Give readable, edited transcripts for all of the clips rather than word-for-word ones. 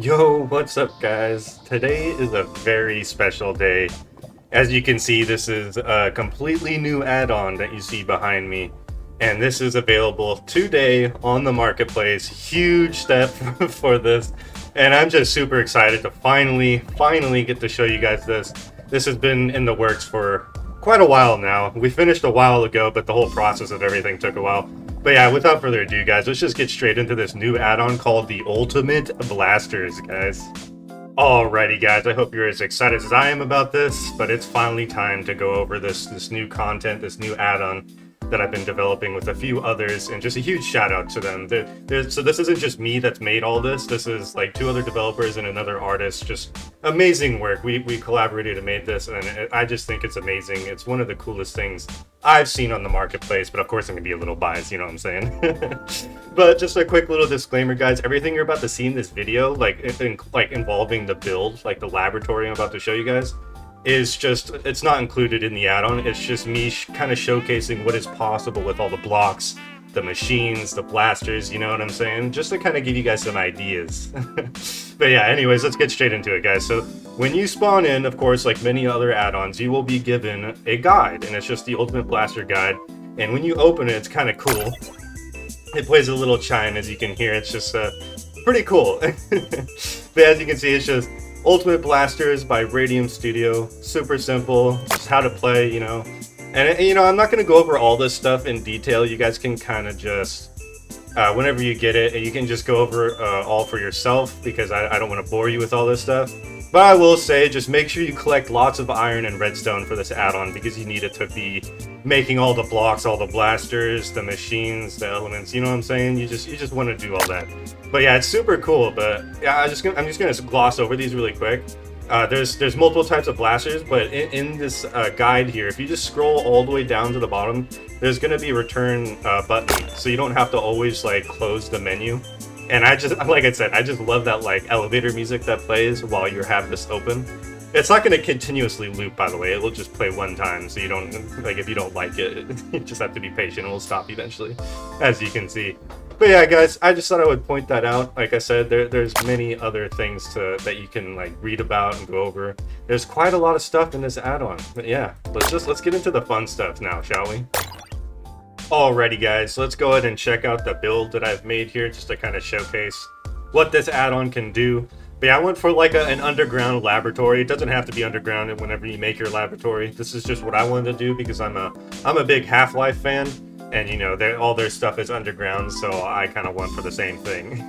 Yo, what's up, guys? Today is a very special day. As you can see, this is a completely new add-on that you see behind me, and this is available today on the marketplace. Huge step for this, and I'm just super excited to finally get to show you guys this. This has been in the works for quite a while now. We finished a while ago, but the whole process of everything took a while. But yeah, without further ado, guys, let's just get straight into this new add-on called the Ultimate Blasters, guys. Alrighty, guys, I hope you're as excited as I am about this, but it's finally time to go over this new content, this new add-on that I've been developing with a few others, and just a huge shout out to them. So this isn't just me that's made all this. This is like two other developers and another artist. Just amazing work. We collaborated and made this, and I just think it's amazing. It's one of the coolest things I've seen on the marketplace, but of course I'm gonna be a little biased, you know what I'm saying? But just a quick little disclaimer, guys. Everything you're about to see in this video, like involving the build, like the laboratory I'm about to show you guys, is just, it's not included in the add-on. It's just me kind of showcasing what is possible with all the blocks, the machines, the blasters, you know what I'm saying? Just to kind of give you guys some ideas. But yeah, anyways, let's get straight into it, guys. So when you spawn in, of course, like many other add-ons, you will be given a guide, and it's just the Ultimate Blaster guide. And when you open it, it's kind of cool. It plays a little chime, as you can hear. It's just pretty cool. But as you can see, it's just Ultimate Blasters by Radium Studio. Super simple, just how to play, you know. And you know, I'm not going to go over all this stuff in detail. You guys can kind of just, whenever you get it, you can just go over all for yourself, because I don't want to bore you with all this stuff. But I will say, just make sure you collect lots of iron and redstone for this add-on, because you need it to be making all the blocks, all the blasters, the machines, the elements, you know what I'm saying? You just want to do all that. But yeah, it's super cool. But yeah, I'm just gonna gloss over these really quick. There's multiple types of blasters, but in this guide here, if you just scroll all the way down to the bottom, there's gonna be a return button, so you don't have to always like close the menu. And like I said, I just love that like elevator music that plays while you have this open. It's not going to continuously loop, by the way. It will just play one time, so you don't, like, if you don't like it, you just have to be patient. It will stop eventually, as you can see. But yeah, guys, I just thought I would point that out. Like I said, there's many other things that you can like read about and go over. There's quite a lot of stuff in this add-on. But yeah, let's get into the fun stuff now, shall we? Alrighty, guys, let's go ahead and check out the build that I've made here, just to kind of showcase what this add-on can do. But yeah, I went for like an underground laboratory. It doesn't have to be underground whenever you make your laboratory. This is just what I wanted to do, because I'm a big Half-Life fan, and you know, all their stuff is underground, so I kind of went for the same thing.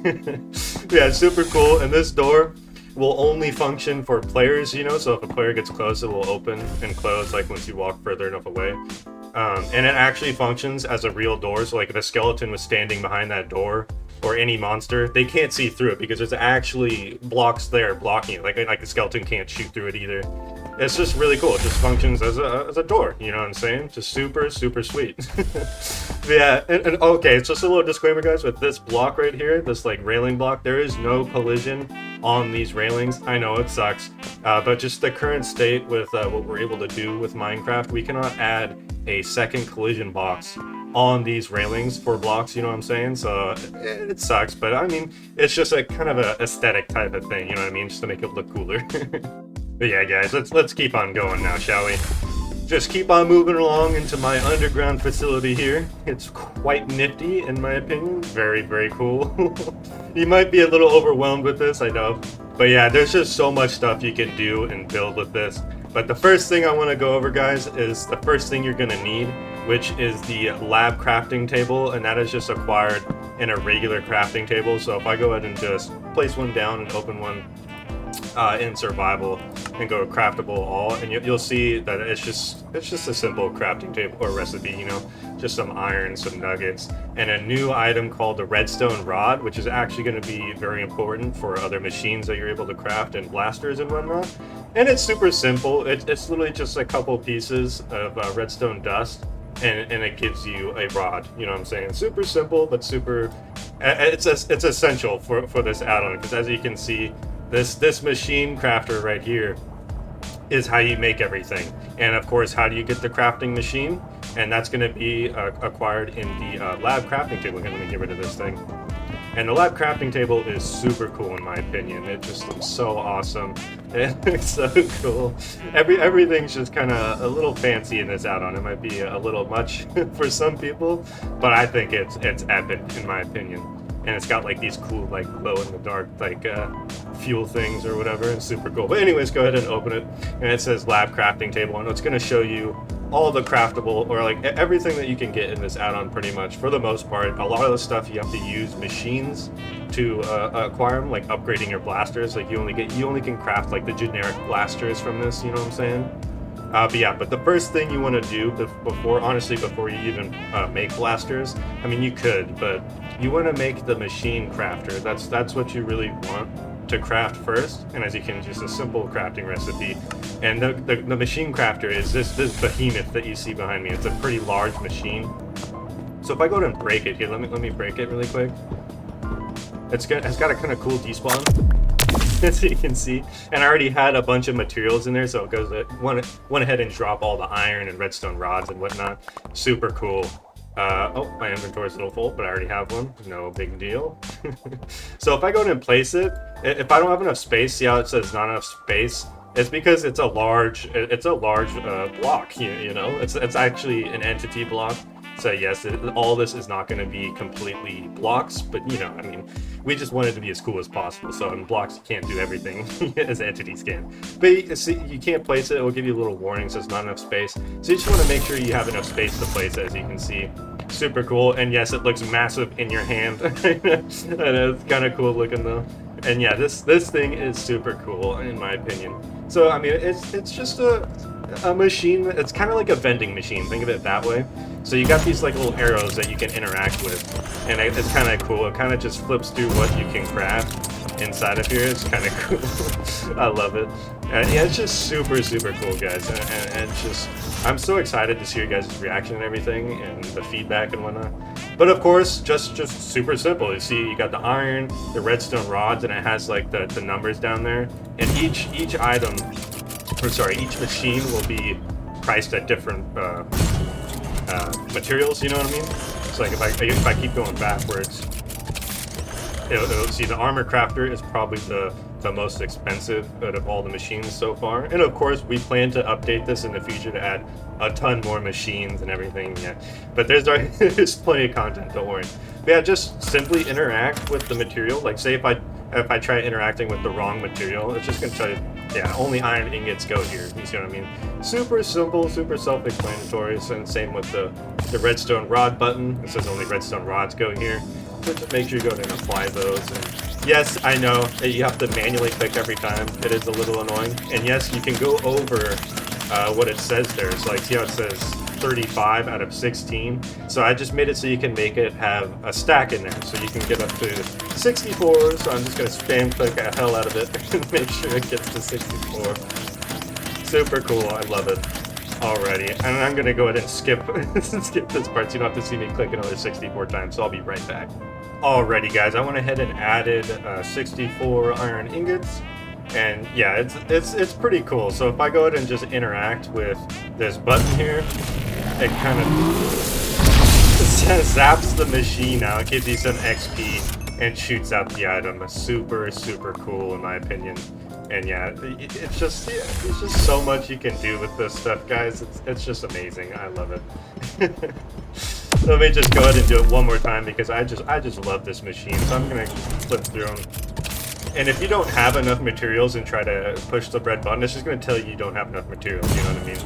Yeah, it's super cool. And this door will only function for players, you know, so if a player gets close, it will open and close, like once you walk further enough away. And it actually functions as a real door, so like if a skeleton was standing behind that door, or any monster, they can't see through it, because there's actually blocks there blocking it. Like the skeleton can't shoot through it either. It's just really cool. It just functions as a door, you know what I'm saying? Just super sweet. Yeah, and okay, it's just a little disclaimer, guys, with this block right here, this like railing block, there is no collision on these railings. I know it sucks, but just the current state with what we're able to do with Minecraft, we cannot add a second collision box on these railings for blocks, you know what I'm saying? So it sucks, but I mean, it's just a kind of a aesthetic type of thing, you know what I mean? Just to make it look cooler. But yeah, guys, let's keep on going now, shall we? Just keep on moving along into my underground facility here. It's quite nifty, in my opinion. Very cool. You might be a little overwhelmed with this, I know. But yeah, there's just so much stuff you can do and build with this. But the first thing I want to go over, guys, is the first thing you're going to need, which is the lab crafting table, and that is just acquired in a regular crafting table. So if I go ahead and just place one down and open one in survival and go to craftable all, and you'll see that it's just a simple crafting table or recipe, you know, just some iron, some nuggets, and a new item called the redstone rod, which is actually going to be very important for other machines that you're able to craft and blasters and whatnot. And it's super simple. It's literally just a couple pieces of redstone dust, and it gives you a rod, you know what I'm saying? Super simple, but super, it's essential for this add-on, because as you can see, this machine crafter right here is how you make everything. And of course, how do you get the crafting machine? And that's going to be acquired in the lab crafting table. Let me get rid of this thing. And the lab crafting table is super cool in my opinion. It just looks so awesome. It looks so cool. Everything's just kind of a little fancy in this add-on. It might be a little much for some people, but I think it's epic in my opinion. And it's got like these cool like glow in the dark like fuel things or whatever. It's super cool. But anyways, go ahead and open it, and it says lab crafting table, and it's going to show you all the craftable, or like everything that you can get in this add-on pretty much for the most part. A lot of the stuff you have to use machines to acquire them, like upgrading your blasters. Like you only can craft like the generic blasters from this, you know what I'm saying? But the first thing you want to do before you even make blasters, I mean you could, but you want to make the machine crafter. That's what you really want to craft first. And as you can, just a simple crafting recipe. And the machine crafter is this behemoth that you see behind me. It's a pretty large machine. So if I go ahead and break it here, let me break it really quick. It's got a kind of cool despawn, as you can see, and I already had a bunch of materials in there, so it goes went ahead and drop all the iron and redstone rods and whatnot. Super cool. Oh, my inventory's a little full, but I already have one. No big deal. So if I go ahead and place it, if I don't have enough space, see how it says not enough space? It's because it's a large block. You know, it's actually an entity block. So yes, all this is not going to be completely blocks, but you know, I mean, we just want it to be as cool as possible. So in blocks, you can't do everything as entities can. But see, you can't place it. It will give you a little warning, so it's not enough space. So you just want to make sure you have enough space to place it, as you can see. Super cool. And yes, it looks massive in your hand. And it's kind of cool looking though. And yeah, this thing is super cool in my opinion. So I mean, it's just a machine. It's kind of like a vending machine. Think of it that way. So you got these like little arrows that you can interact with, and it's kind of cool. It kind of just flips through what you can craft inside of here. It's kind of cool. I love it. Yeah, it's just super cool, guys. And it's just, I'm so excited to see your guys' reaction and everything, and the feedback and whatnot. But of course, just super simple. You see, you got the iron, the redstone rods, and it has like the numbers down there. And each item, or sorry, each machine will be priced at different materials, you know what I mean? So like if I keep going backwards, it'll see the armor crafter is probably the most expensive out of all the machines so far. And of course, we plan to update this in the future to add a ton more machines and everything. Yeah, but there's plenty of content, don't worry. But yeah, just simply interact with the material. Like say if I try interacting with the wrong material, it's just gonna tell you, yeah, only iron ingots go here. You see what I mean? Super simple, super self-explanatory. And same with the redstone rod button. It says only redstone rods go here. So just make sure you go ahead and apply those. And yes, I know that you have to manually click every time. It is a little annoying. And yes, you can go over what it says there. So like, see how it says 35 out of 16. So I just made it so you can make it have a stack in there. So you can get up to 64. So I'm just going to spam click the hell out of it and make sure it gets to 64. Super cool. I love it. Alrighty. And I'm going to go ahead and skip this part so you don't have to see me click another 64 times. So I'll be right back. Alrighty, guys. I went ahead and added 64 iron ingots. And yeah, it's pretty cool. So if I go ahead and just interact with this button here, it kind of zaps the machine out. It gives you some XP and shoots out the item. It's super cool in my opinion. And yeah, it's just so much you can do with this stuff, guys. It's just amazing. I love it. Let me just go ahead and do it one more time because I just love this machine. So I'm gonna flip through them. And if you don't have enough materials and try to push the red button, it's just going to tell you don't have enough materials, you know what I mean?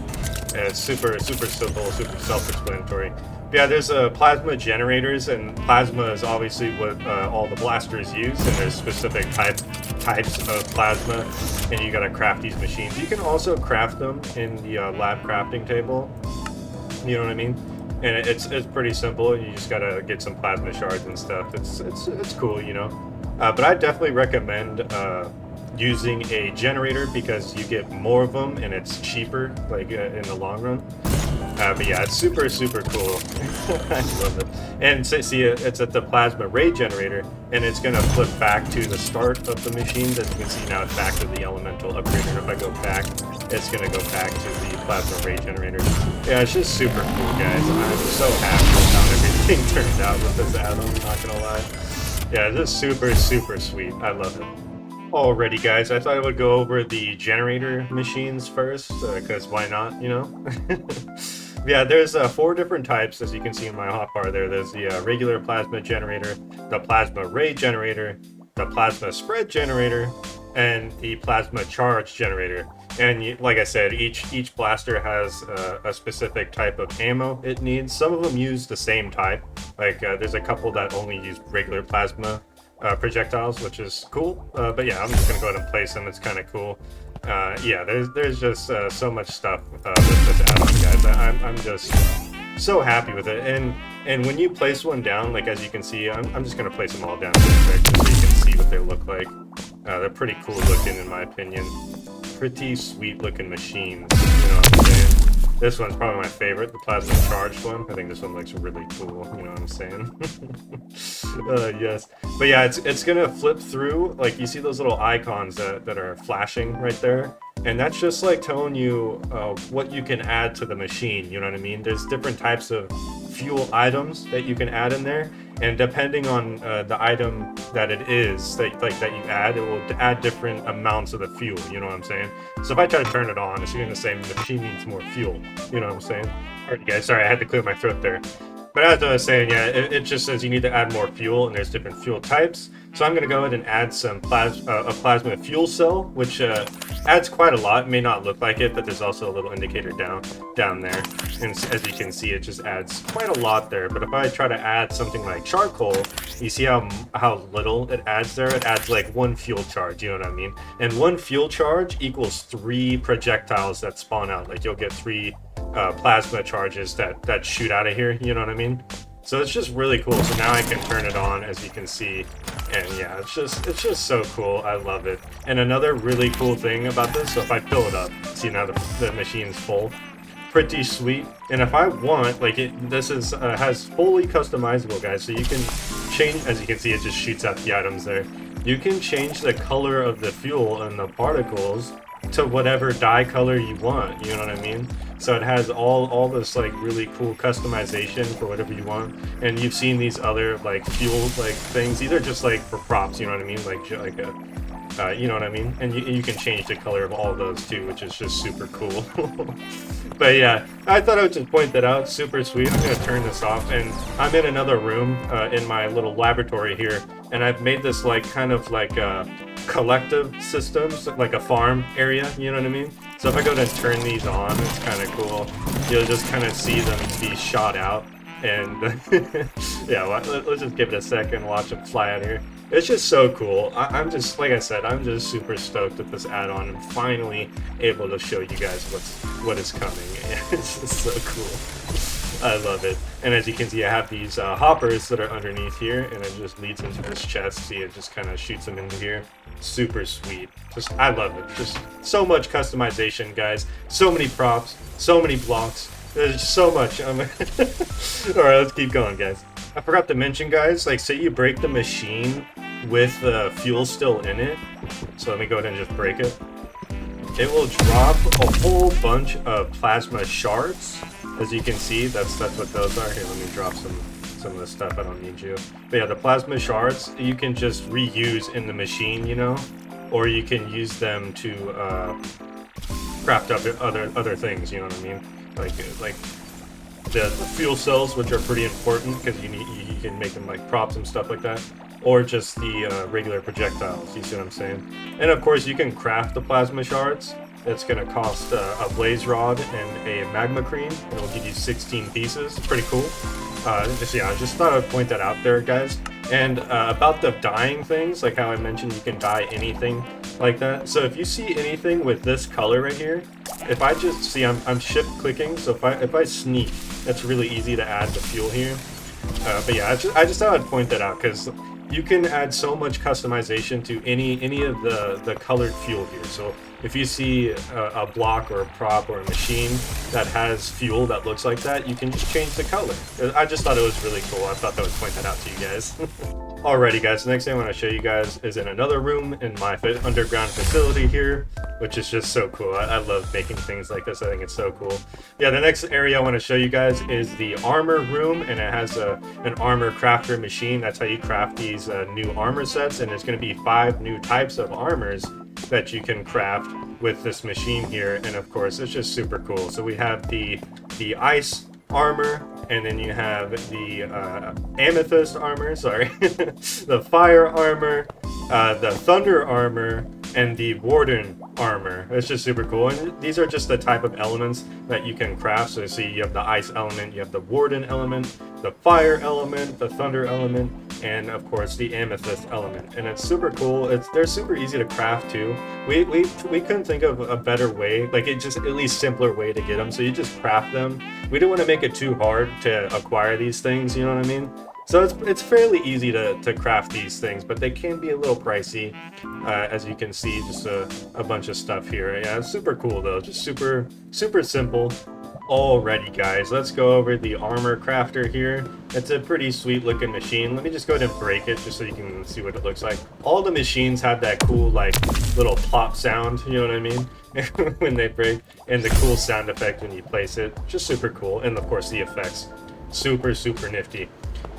And it's super simple, super self-explanatory. But yeah, there's plasma generators, and plasma is obviously what all the blasters use, and there's specific types of plasma, and you got to craft these machines. You can also craft them in the lab crafting table, you know what I mean? And it's pretty simple. You just got to get some plasma shards and stuff. It's cool, you know? But I definitely recommend using a generator because you get more of them and it's cheaper, like in the long run. But yeah, it's super cool. I love it. And see, it's at the plasma ray generator, and it's gonna flip back to the start of the machine. As you can see now, it's back to the elemental upgrader. If I go back, it's gonna go back to the plasma ray generator. Yeah, it's just super cool, guys. I'm so happy with how everything turned out with this add-on. I'm not gonna lie. Yeah, this is super, super sweet. I love it. Alrighty, guys, I thought I would go over the generator machines first, because why not, you know? Yeah, there's 4 different types, as you can see in my hotbar there. There's the regular plasma generator, the plasma ray generator, the plasma spread generator, and the plasma charge generator. And like I said, each blaster has a specific type of ammo it needs. Some of them use the same type. Like there's a couple that only use regular plasma projectiles, which is cool. But yeah, I'm just gonna go ahead and place them. It's kind of cool. Yeah, there's just so much stuff with this add-on, guys. I'm just so happy with it. And when you place one down, like as you can see, I'm just gonna place them all down really quick just so you can see what they look like. They're pretty cool looking, in my opinion. Pretty sweet looking machines. You know what I'm saying? This one's probably my favorite, the plasma charged one. I think this one looks really cool, you know what I'm saying? Yes. But yeah, it's gonna flip through, like you see those little icons that are flashing right there. And that's just like telling you what you can add to the machine, you know what I mean? There's different types of fuel items that you can add in there, and depending on the item that it is that you add, it will add different amounts of the fuel, you know what I'm saying? So if I try to turn it on, it's gonna say the machine needs more fuel, you know what I'm saying? Alright guys, sorry, I had to clear my throat there. But as I was saying, yeah, it just says you need to add more fuel, and there's different fuel types. So I'm going to go ahead and add some a plasma fuel cell, which adds quite a lot. It may not look like it, but there's also a little indicator down there. And as you can see, it just adds quite a lot there. But if I try to add something like charcoal, you see how little it adds there? It adds like 1 fuel charge, you know what I mean? And 1 fuel charge equals 3 projectiles that spawn out. Like you'll get 3 plasma charges that shoot out of here, you know what I mean? So it's just really cool. So now I can turn it on, as you can see, and yeah, it's just so cool. I love it. And another really cool thing about this, so if I fill it up, see now the machine's full, pretty sweet. And if I want, like this is has fully customizable, guys, so you can change, as you can see, it just shoots out the items there. You can change the color of the fuel and the particles to whatever dye color you want, you know what I mean? So it has all this like really cool customization for whatever you want. And you've seen these other like fuel like things, these are just like for props, you know what I mean? Like a you know what I mean? And you can change the color of all those too, which is just super cool. But yeah, I thought I would just point that out. Super sweet. I'm gonna turn this off, and I'm in another room in my little laboratory here, and I've made this like kind of like a collective systems, like a farm area, you know what I mean? So if I go to turn these on, it's kind of cool. You'll just kind of see them be shot out, and yeah, let's just give it a second, watch them fly out of here. It's just so cool. I'm just, like I said, I'm just super stoked with this add-on and finally able to show you guys what is coming. It's just so cool. I love it. And as you can see, I have these hoppers that are underneath here, and it just leads into this chest. See, it just kind of shoots them into here. Super sweet. Just, I love it. Just so much customization, guys. So many props, so many blocks. There's so much. All right, let's keep going, guys. I forgot to mention, guys, like say you break the machine with the fuel still in it. So let me go ahead and just break it. It will drop a whole bunch of plasma shards. As you can see, that's what those are. Here, let me drop some of the stuff. I don't need you. But yeah, the plasma shards you can just reuse in the machine, you know, or you can use them to craft up other things. You know what I mean? Like the fuel cells, which are pretty important because you can make them like props and stuff like that, or just the regular projectiles. You see what I'm saying? And of course, you can craft the plasma shards. It's going to cost a blaze rod and a magma cream. It'll give you 16 pieces. Pretty cool. I just thought I'd point that out there, guys. And about the dyeing things, like how I mentioned, you can dye anything like that. So if you see anything with this color right here, if I just see, I'm shift clicking. So if I sneak, it's really easy to add the fuel here. But yeah, I just thought I'd point that out because you can add so much customization to any of the colored fuel here. So if you see a block or a prop or a machine that has fuel that looks like that, you can just change the color. I just thought it was really cool. I thought that would point that out to you guys. Alrighty guys, the next thing I want to show you guys is in another room in my underground facility here. which is just so cool. I love making things like this. I think it's so cool. Yeah, the next area I want to show you guys is the armor room, and it has an armor crafter machine. That's how you craft these new armor sets, and there's going to be 5 new types of armors that you can craft with this machine here. And of course, it's just super cool. So we have the ice armor, and then you have the amethyst armor, sorry, the fire armor, the thunder armor, and the warden armor. It's just super cool, and these are just the type of elements that you can craft. So see, you have the ice element, you have the warden element, the fire element, the thunder element, and of course the amethyst element. And it's super cool. They're super easy to craft too. We couldn't think of a better way, like it just at least simpler way to get them. So you just craft them. We didn't want to make it too hard to acquire these things, you know what I mean? So it's fairly easy to craft these things, but they can be a little pricey. As you can see, just a bunch of stuff here. Yeah, it's super cool though, just super simple. Alrighty guys, let's go over the armor crafter here. It's a pretty sweet looking machine. Let me just go ahead and break it just so you can see what it looks like. All the machines have that cool like little pop sound, you know what I mean? When they break, and the cool sound effect when you place it. Just super cool, and of course the effects. Super nifty.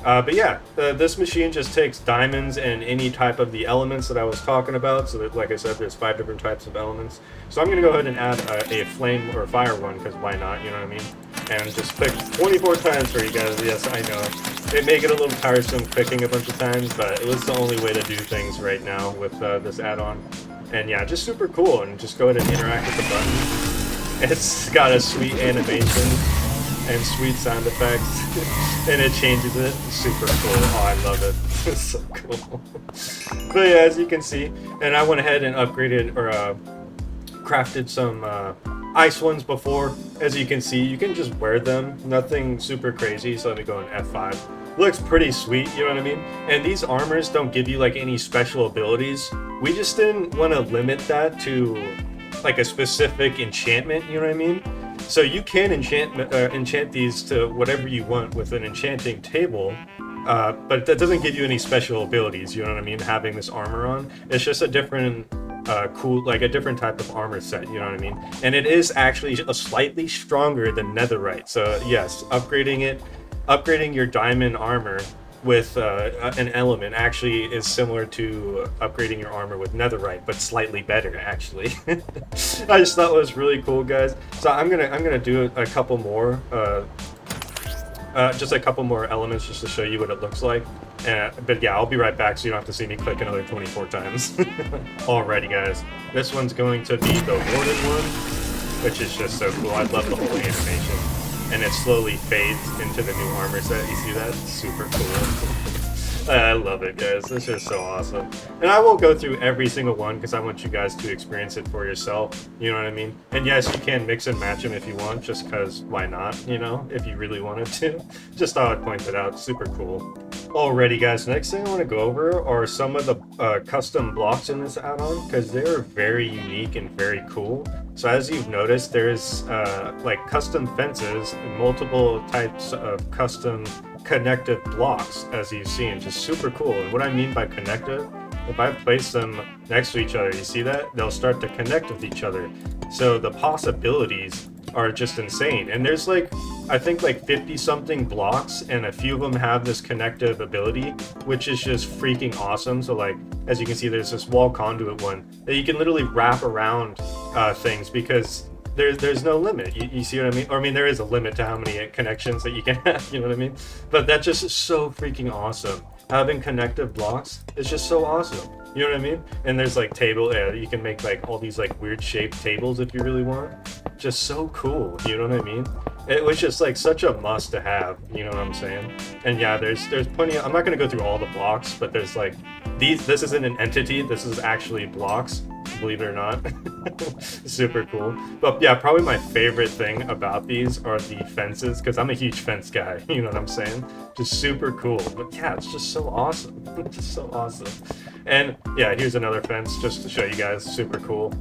But yeah, this machine just takes diamonds and any type of the elements that I was talking about. So that, like I said, there's 5 different types of elements. So I'm going to go ahead and add a flame or a fire one, because why not, you know what I mean? And just click 24 times for you guys. Yes, I know. It may get a little tiresome clicking a bunch of times, but it was the only way to do things right now with this add-on. And yeah, just super cool. And just go ahead and interact with the button. It's got a sweet animation and sweet sound effects, and it changes it. Super cool. Oh, I love it. It's so cool. But yeah, as you can see, and I went ahead and upgraded or crafted some ice ones before. As you can see, you can just wear them. Nothing super crazy. So let me go on F5. Looks pretty sweet, you know what I mean? And these armors don't give you like any special abilities. We just didn't want to limit that to like a specific enchantment, you know what I mean? So you can enchant these to whatever you want with an enchanting table, but that doesn't give you any special abilities, you know what I mean, having this armor on. It's just a different, a different type of armor set, you know what I mean? And it is actually slightly stronger than netherite, so yes, upgrading your diamond armor with an element actually is similar to upgrading your armor with netherite, but slightly better actually. I just thought it was really cool, guys. So I'm gonna do a couple more, just a couple more elements just to show you what it looks like. But yeah, I'll be right back so you don't have to see me click another 24 times. Alrighty, guys. This one's going to be the warden one, which is just so cool. I love the whole animation. And it slowly fades into the new armor set. You see that? Super cool. I love it, guys. It's just so awesome. And I won't go through every single one because I want you guys to experience it for yourself. You know what I mean? And yes, you can mix and match them if you want, just because why not, you know, if you really wanted to. Just thought I'd point that out. Super cool. Alrighty, guys. Next thing I want to go over are some of the custom blocks in this add-on, because they're very unique and very cool. So as you've noticed, there's like custom fences and multiple types of custom connective blocks, as you've seen. Just super cool. And what I mean by connective, if I place them next to each other, you see that? They'll start to connect with each other. So the possibilities are just insane. And there's like, I think like 50 something blocks, and a few of them have this connective ability, which is just freaking awesome. So like, as you can see, there's this wall conduit one that you can literally wrap around things, because there's no limit. You see what I mean? Or I mean, there is a limit to how many connections that you can have, you know what I mean? But that just is so freaking awesome. Having connective blocks is just so awesome. You know what I mean? And there's like you can make like all these like weird shaped tables if you really want. Just so cool, you know what I mean? It was just like such a must to have, you know what I'm saying? And yeah, there's plenty of, I'm not gonna go through all the blocks, but there's like this isn't an entity, this is actually blocks, believe it or not. Super cool. But yeah, probably my favorite thing about these are the fences, because I'm a huge fence guy, you know what I'm saying? Just super cool. But yeah, it's just so awesome. It's just so awesome. And yeah, here's another fence just to show you guys. Super cool,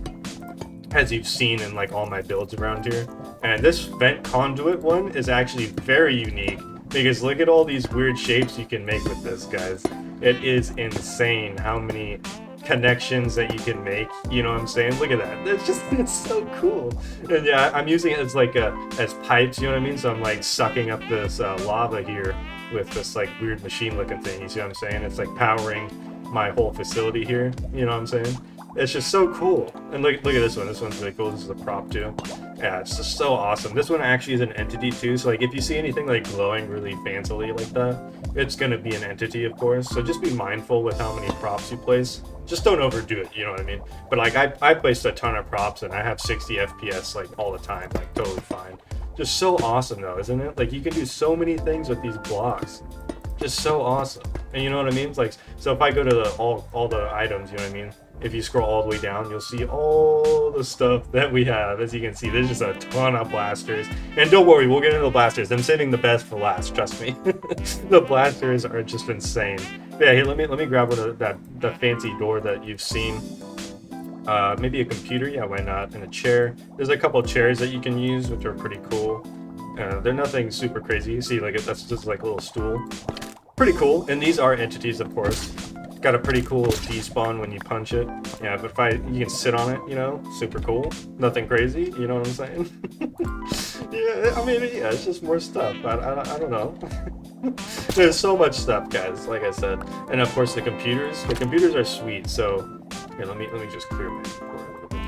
as you've seen in like all my builds around here. And this vent conduit one is actually very unique, because look at all these weird shapes you can make with this, guys. It is insane how many connections that you can make. You know what I'm saying? Look at that. It's so cool. And yeah, I'm using it as like as pipes. You know what I mean? So I'm like sucking up this lava here with this like weird machine looking thing. You see what I'm saying? It's like powering my whole facility here. You know what I'm saying? It's just so cool. And look at this one. This one's really cool. This is a prop too. Yeah, it's just so awesome. This one actually is an entity too. So like if you see anything like glowing really fancily like that, it's gonna be an entity, of course. So just be mindful with how many props you place. Just don't overdo it, you know what I mean? But like I placed a ton of props and I have 60 FPS like all the time, like totally fine. Just so awesome though, isn't it? Like you can do so many things with these blocks. Just so awesome. And you know what I mean? It's like, so if I go to all the items, you know what I mean? If you scroll all the way down, you'll see all the stuff that we have. As you can see, there's just a ton of blasters. And don't worry, we'll get into the blasters. I'm saving the best for last, trust me. The blasters are just insane. But yeah, here, let me grab one of the fancy door that you've seen. Maybe a computer, yeah, why not? And a chair. There's a couple of chairs that you can use, which are pretty cool. They're nothing super crazy. You see, like that's just like a little stool. Pretty cool. And these are entities, of course. Got a pretty cool despawn when you punch it. Yeah, but you can sit on it, you know, super cool. Nothing crazy, you know what I'm saying? Yeah, I mean, yeah, it's just more stuff. I don't know. There's so much stuff, guys, like I said. And of course the computers. The computers are sweet, so here, let me just clear my board a little bit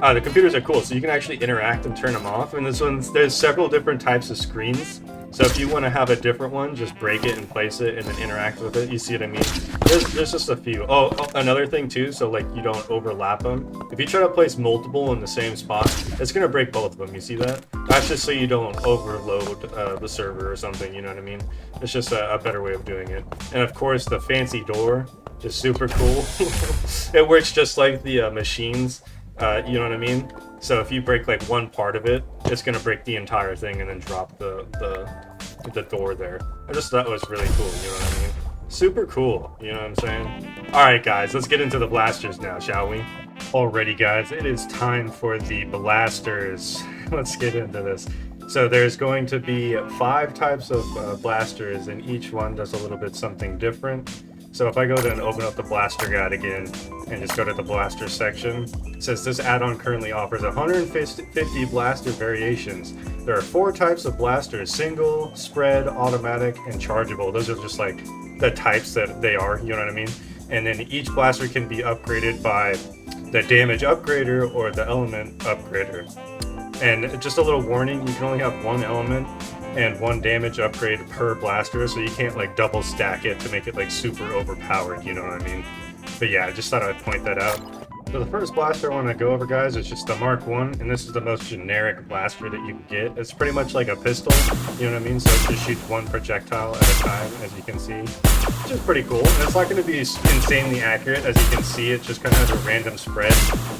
here. The computers are cool, so you can actually interact and turn them off. And there's several different types of screens. So if you want to have a different one, just break it and place it and then interact with it. You see what I mean? There's just a few. Oh, another thing too, so like you don't overlap them. If you try to place multiple in the same spot, it's going to break both of them. You see that? That's just so you don't overload the server or something, you know what I mean? It's just a better way of doing it. And of course, the fancy door is super cool. It works just like the machines, you know what I mean? So if you break like one part of it, it's gonna break the entire thing and then drop the door there. I just thought it was really cool, you know what I mean? Super cool, you know what I'm saying? Alright guys, let's get into the blasters now, shall we? Alrighty guys, it is time for the blasters. Let's get into this. So there's going to be 5 types of blasters, and each one does a little bit something different. So if I go to and open up the blaster guide again and just go to the blaster section, it says this add-on currently offers 150 blaster variations. There are 4 types of blasters: single, spread, automatic, and chargeable. Those are just like the types that they are, you know what I mean? And then each blaster can be upgraded by the damage upgrader or the element upgrader. And just a little warning, you can only have 1 element and 1 damage upgrade per blaster, so you can't like double stack it to make it like super overpowered, you know what I mean? But yeah, I just thought I'd point that out. So the first blaster I want to go over, guys, is just the Mark 1, and this is the most generic blaster that you can get. It's pretty much like a pistol, you know what I mean? So it just shoots 1 projectile at a time, as you can see, which is pretty cool. And it's not going to be insanely accurate, as you can see. It just kind of has a random spread,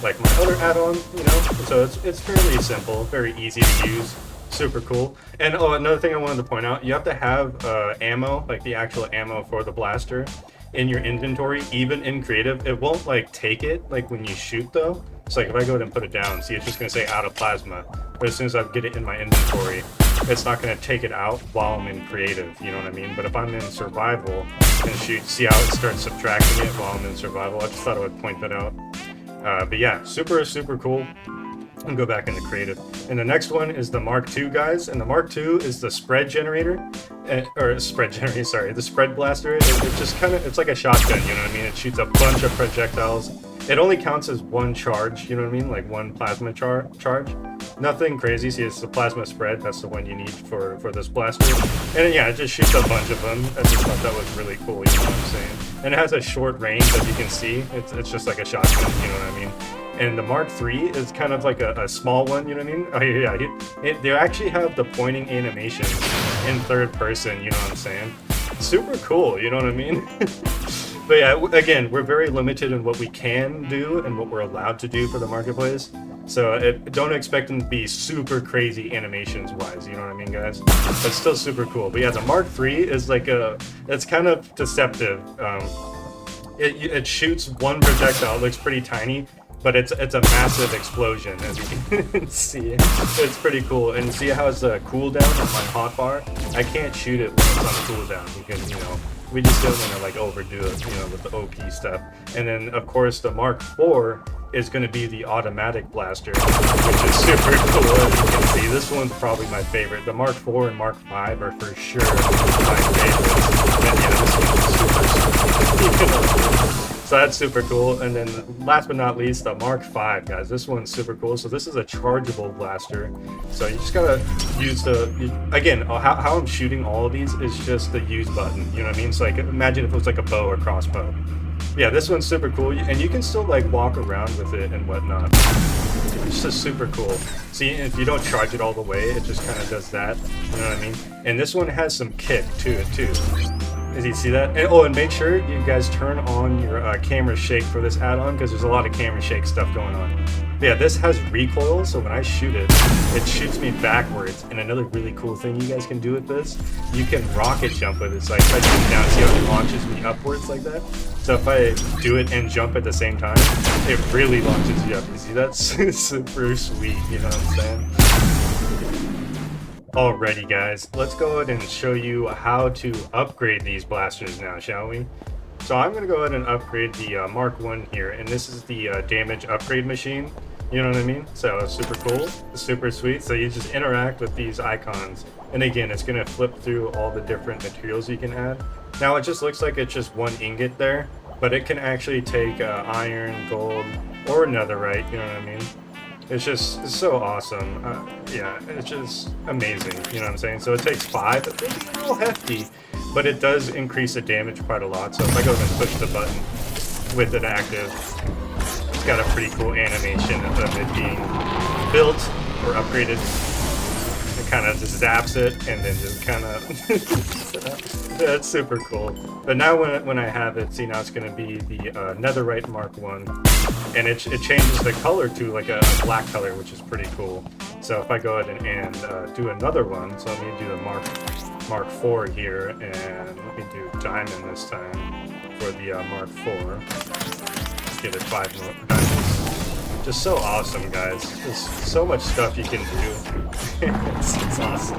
like my other add-on, you know? So it's fairly simple, very easy to use. Super cool. And oh, another thing I wanted to point out, you have to have ammo, like the actual ammo for the blaster, in your inventory, even in creative. It won't like take it like when you shoot though. So like if I go ahead and put it down, see, it's just gonna say out of plasma. But as soon as I get it in my inventory, it's not gonna take it out while I'm in creative, you know what I mean? But if I'm in survival and shoot, see how it starts subtracting it while I'm in survival. I just thought I would point that out. But yeah, super cool. And go back into creative. And the next one is the Mark II, guys. And the Mark II is the spread generator, the spread blaster. It just kind of, it's like a shotgun, you know what I mean? It shoots a bunch of projectiles. It only counts as 1 charge, you know what I mean? Like 1 plasma charge. Nothing crazy. See, it's the plasma spread. That's the one you need for this blaster. And yeah, it just shoots a bunch of them. I just thought that was really cool, you know what I'm saying? And it has a short range, as you can see. It's just like a shotgun, you know what I mean? And the Mark III is kind of like a small one, you know what I mean? Oh yeah, they actually have the pointing animation in 3rd person, you know what I'm saying? Super cool, you know what I mean? But yeah, again, we're very limited in what we can do and what we're allowed to do for the marketplace. So don't expect them to be super crazy animations wise, you know what I mean, guys? But still super cool. But yeah, the Mark III is like it's kind of deceptive. It shoots 1 projectile, it looks pretty tiny, but it's a massive explosion, as you can see. It's pretty cool. And see how it's a cooldown on my hotbar? I can't shoot it when it's on cooldown. You can, you know, We just don't want to like overdo it, you know, with the OP stuff. And then of course the Mark IV is going to be the automatic blaster, which is super cool. As you can see, this one's probably my favorite. The Mark IV and Mark V are for sure my favorites. And yeah, this one's super sweet. So that's super cool. And then last but not least, the Mark V, guys. This one's super cool. So this is a chargeable blaster. So you just gotta use again, how I'm shooting all of these is just the use button. You know what I mean? So like, imagine if it was like a bow or crossbow. Yeah, this one's super cool. And you can still like walk around with it and whatnot. It's just super cool. See, if you don't charge it all the way, it just kind of does that. You know what I mean? And this one has some kick to it too. Did you see that? And, oh, and make sure you guys turn on your camera shake for this add-on, because there's a lot of camera shake stuff going on. But yeah, this has recoil, so when I shoot it, it shoots me backwards. And another really cool thing you guys can do with this, you can rocket jump with it. So like, if I jump down, see how it launches me upwards like that? So if I do it and jump at the same time, it really launches you up. You see, that's super sweet, you know what I'm saying? Alrighty guys, let's go ahead and show you how to upgrade these blasters now, shall we? So I'm going to go ahead and upgrade the Mark I here, and this is the damage upgrade machine, you know what I mean? So it's super cool, super sweet. So you just interact with these icons, and again, it's going to flip through all the different materials you can add. Now it just looks like it's just one ingot there, but it can actually take iron, gold, or netherite, you know what I mean? It's so awesome. Yeah, it's just amazing, you know what I'm saying? So it takes 5, it's a little hefty, but it does increase the damage quite a lot. So if I go and push the button with it active, it's got a pretty cool animation of it being built or upgraded. It kind of just zaps it and then just kind of... That's super cool. But now when I have it, see, now it's going to be the netherite Mark I, and it changes the color to like a black color, which is pretty cool. So if I go ahead and do another one, so let me do the Mark IV here, and let me do diamond this time for the Mark IV. Let's give it 5 more diamonds. Just so awesome, guys. There's so much stuff you can do. It's awesome.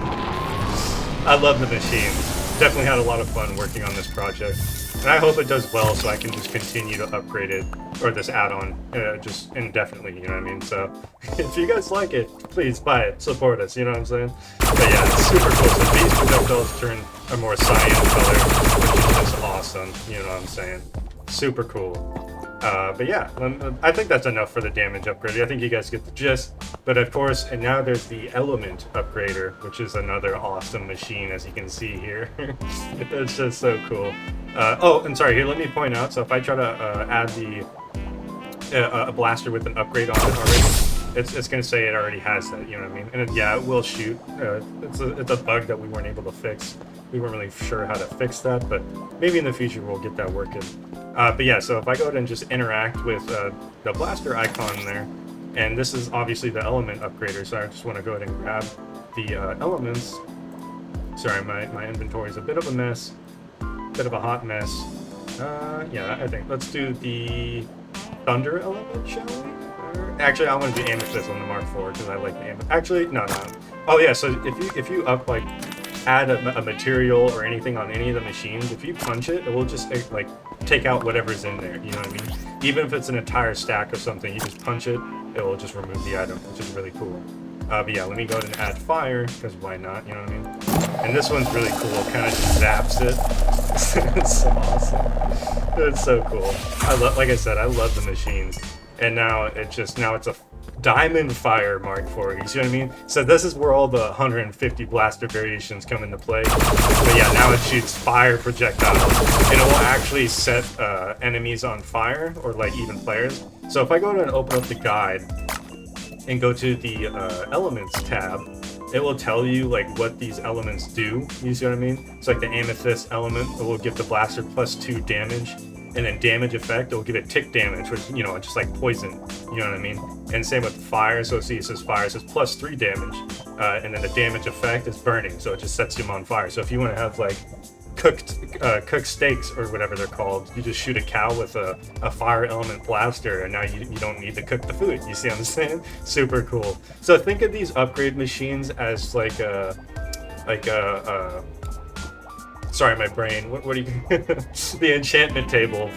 I love the machine. Definitely had a lot of fun working on this project, and I hope it does well so I can just continue to upgrade it, or this add-on, just indefinitely, you know what I mean? So if you guys like it, please buy it, support us, you know what I'm saying? But yeah, it's super cool. So these projectiles turn a more cyan color, which is just awesome, you know what I'm saying? Super cool. But yeah, I think that's enough for the damage upgrade. I think you guys get the gist. But of course, and now there's the element upgrader, which is another awesome machine, as you can see here. It's just so cool. Oh, and sorry, here, let me point out. So if I try to add the a blaster with an upgrade on it already, it's going to say it already has that, you know what I mean? And yeah, it will shoot. It's a bug that we weren't able to fix. We weren't really sure how to fix that, but maybe in the future we'll get that working. But yeah, so if I go ahead and just interact with the blaster icon there, and this is obviously the element upgrader, so I just want to go ahead and grab the elements. Sorry, my inventory is a bit of a mess, bit of a hot mess. Yeah, I think let's do the thunder element, shall we? Actually, I want to do amethyst on the Mark IV because I like the amethyst. Actually, no. Oh yeah, so if you up like add a material or anything on any of the machines, if you punch it, it will just like take out whatever's in there, you know what I mean? Even if it's an entire stack of something, you just punch it, it will just remove the item, which is really cool. But yeah, let me go ahead and add fire, because why not, you know what I mean? And this one's really cool, it kind of just zaps it. It's so awesome. It's so cool. Like I said, I love the machines. And now it's a Diamond Fire Mark IV, you see what I mean? So this is where all the 150 blaster variations come into play. But yeah, now it shoots fire projectiles, and it will actually set enemies on fire, or like even players. So if I go ahead and open up the guide and go to the elements tab, it will tell you like what these elements do, you see what I mean? It's like the amethyst element, it will give the blaster +2 damage. And then damage effect, it will give it tick damage, which, you know, just like poison, you know what I mean? And same with fire, so see, it says fire, it says +3 damage. And then the damage effect is burning, so it just sets him on fire. So if you want to have like cooked steaks or whatever they're called, you just shoot a cow with a fire element blaster, and now you don't need to cook the food, you see what I'm saying? Super cool. So think of these upgrade machines as sorry, my brain. What do you the enchantment table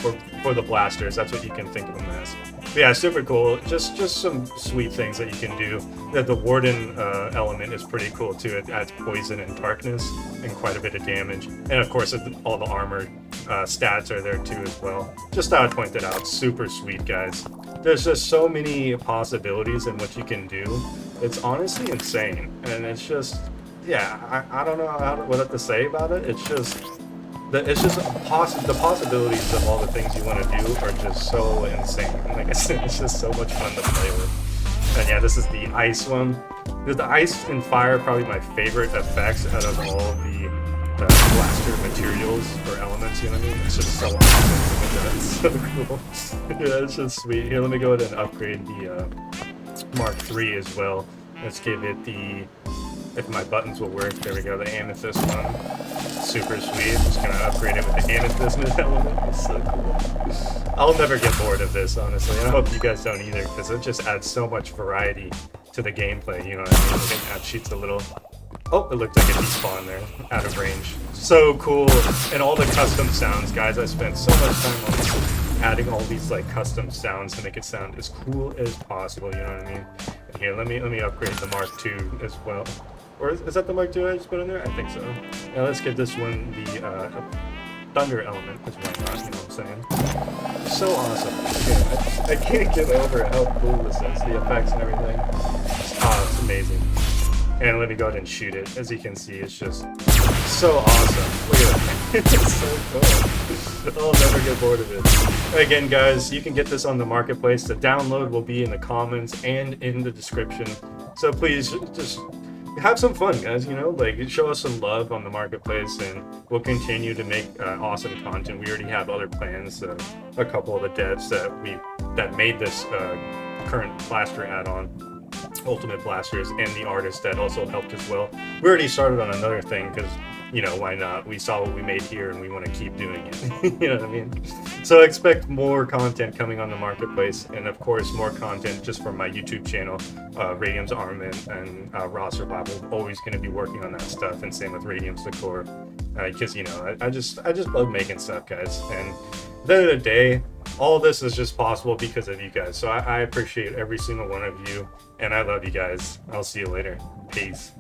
for the blasters? That's what you can think of them as. But yeah, super cool. Just some sweet things that you can do. The warden element is pretty cool too. It adds poison and darkness and quite a bit of damage. And of course, all the armor stats are there too as well. Just thought I'd point that out. Super sweet, guys. There's just so many possibilities in what you can do. It's honestly insane, and it's just, yeah, I don't know what to say about it. It's just the possibilities of all the things you want to do are just so insane. Like I said, it's just so much fun to play with. And yeah, this is the ice one. The ice and fire are probably my favorite effects out of all the blaster materials or elements, you know what I mean? It's just so awesome. It's so cool. Yeah, it's just sweet. Here, let me go ahead and upgrade the Mark III as well. Let's give it the, if my buttons will work, there we go, the amethyst one. Super sweet. Just gonna upgrade it with the amethyst element. It's so cool. I'll never get bored of this, honestly. And I hope you guys don't either, because it just adds so much variety to the gameplay, you know what I mean? It adds shoots a little. Oh, it looked like a despawn there, out of range. So cool. And all the custom sounds, guys. I spent so much time on this, adding all these like custom sounds to make it sound as cool as possible, you know what I mean? And here, let me upgrade the Mark II as well. Or is that the Mark II I just put in there? I think so. Now let's give this one the thunder element, because why not, you know what I'm saying? So awesome. Yeah, I can't get over how cool this is, the effects and everything. It's amazing. And let me go ahead and shoot it. As you can see, it's just so awesome. Look at that. It's so cool. I'll never get bored of it. Again, guys, you can get this on the marketplace. The download will be in the comments and in the description. So please just have some fun, guys, you know, like show us some love on the marketplace, and we'll continue to make awesome content. We already have other plans, a couple of the devs that made this current blaster add-on, Ultimate Blasters, and the artist that also helped as well. We already started on another thing because, you know, why not? We saw what we made here and we want to keep doing it. You know what I mean? So expect more content coming on the marketplace, and of course more content just from my YouTube channel, Radium's Armament and Raw Survival. Always going to be working on that stuff, and same with Radium's Decor, because you know I just love making stuff, guys. And at the end of the day, all this is just possible because of you guys. So I appreciate every single one of you, and I love you guys. I'll see you later. Peace.